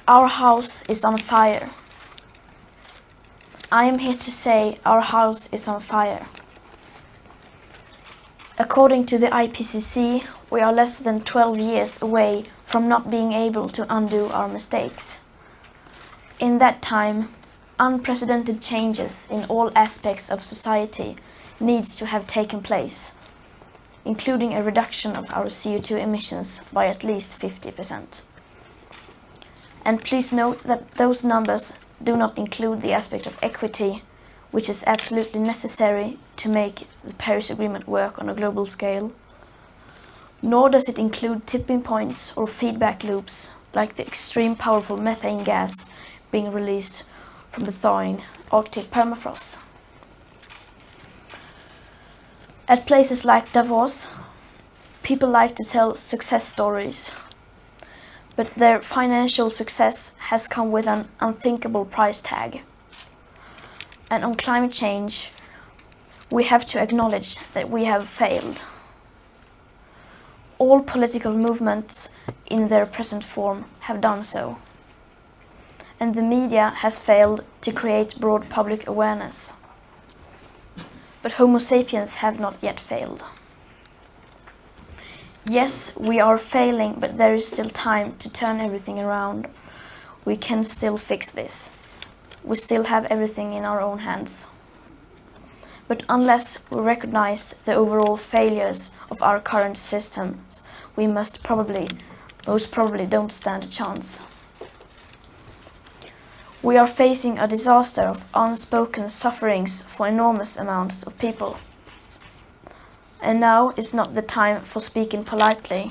Our house is on fire. I am here to say our house is on fire. According to the IPCC, we are less than 12 years away from not being able to undo our mistakes. In that time, unprecedented changes in all aspects of society needs to have taken place, including a reduction of our CO2 emissions by at least 50%. And please note that those numbers do not include the aspect of equity, which is absolutely necessary to make the Paris Agreement work on a global scale. Nor does it include tipping points or feedback loops like the extreme powerful methane gas being released from the thawing Arctic permafrost. At places like Davos, people like to tell success stories, but their financial success has come with an unthinkable price tag. And on climate change, we have to acknowledge that we have failed. All political movements in their present form have done so. And the media has failed to create broad public awareness. But Homo sapiens have not yet failed. Yes, we are failing, but there is still time to turn everything around. We can still fix this. We still have everything in our own hands. But unless we recognize the overall failures of our current systems, we most probably don't stand a chance. We are facing a disaster of unspoken sufferings for enormous amounts of people. And now is not the time for speaking politely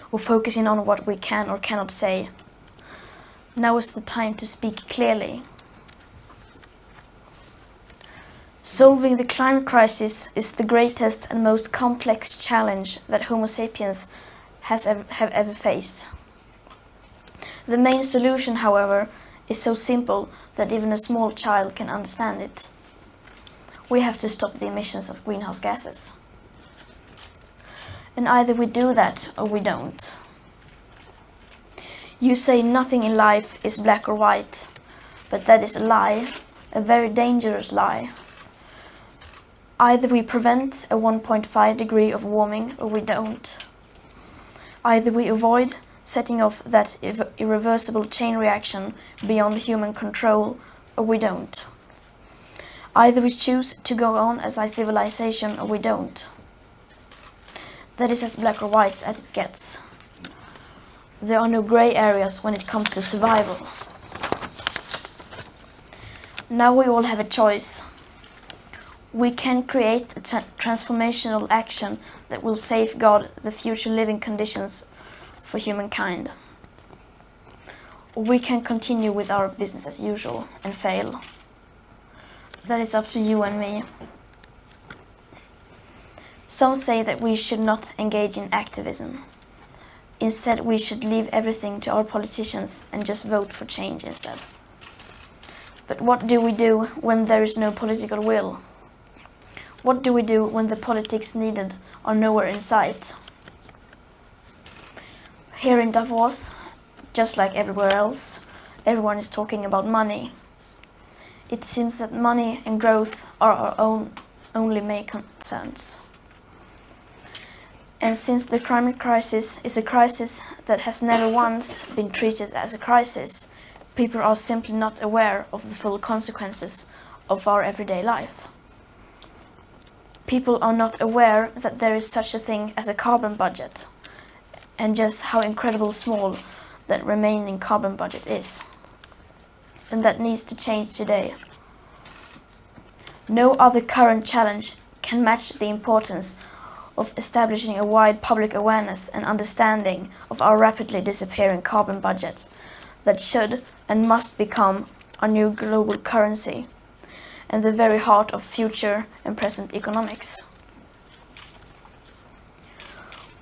or focusing on what we can or cannot say. Now is the time to speak clearly. Solving the climate crisis is the greatest and most complex challenge that Homo sapiens have ever faced. The main solution, however, is so simple that even a small child can understand it. We have to stop the emissions of greenhouse gases. And either we do that or we don't. You say nothing in life is black or white, but that is a lie, a very dangerous lie. Either we prevent a 1.5 degree of warming or we don't. Either we avoid setting off that irreversible chain reaction beyond human control or we don't. Either we choose to go on as a civilization or we don't. That is as black or white as it gets. There are no grey areas when it comes to survival. Now we all have a choice. We can create a transformational action that will safeguard the future living conditions for humankind. Or we can continue with our business as usual and fail. That is up to you and me. Some say that we should not engage in activism. Instead, we should leave everything to our politicians and just vote for change instead. But what do we do when there is no political will? What do we do when the politics needed are nowhere in sight? Here in Davos, just like everywhere else, everyone is talking about money. It seems that money and growth are our only main concerns. And since the climate crisis is a crisis that has never once been treated as a crisis, people are simply not aware of the full consequences of our everyday life. People are not aware that there is such a thing as a carbon budget, and just how incredibly small that remaining carbon budget is. And that needs to change today. No other current challenge can match the importance of establishing a wide public awareness and understanding of our rapidly disappearing carbon budget that should and must become our new global currency and the very heart of future and present economics.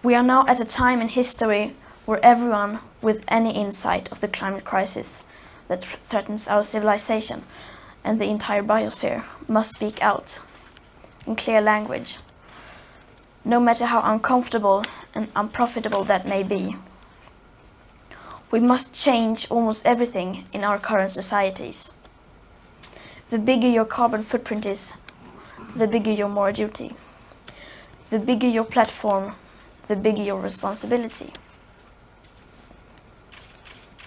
We are now at a time in history where everyone with any insight of the climate crisis that threatens our civilization and the entire biosphere must speak out in clear language, no matter how uncomfortable and unprofitable that may be. We must change almost everything in our current societies. The bigger your carbon footprint is, the bigger your moral duty. The bigger your platform, the bigger your responsibility.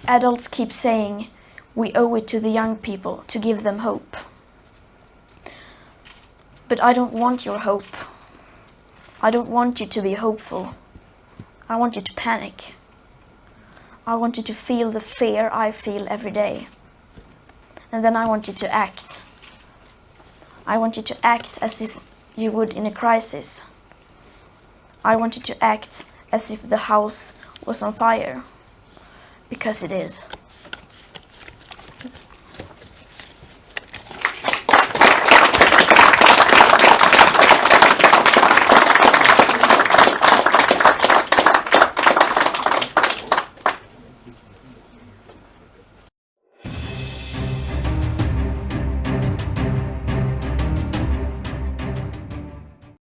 Adults keep saying we owe it to the young people to give them hope. But I don't want your hope. I don't want you to be hopeful. I want you to panic. I want you to feel the fear I feel every day. And then I want you to act. I want you to act as if you would in a crisis. I want you to act as if the house was on fire. Because it is.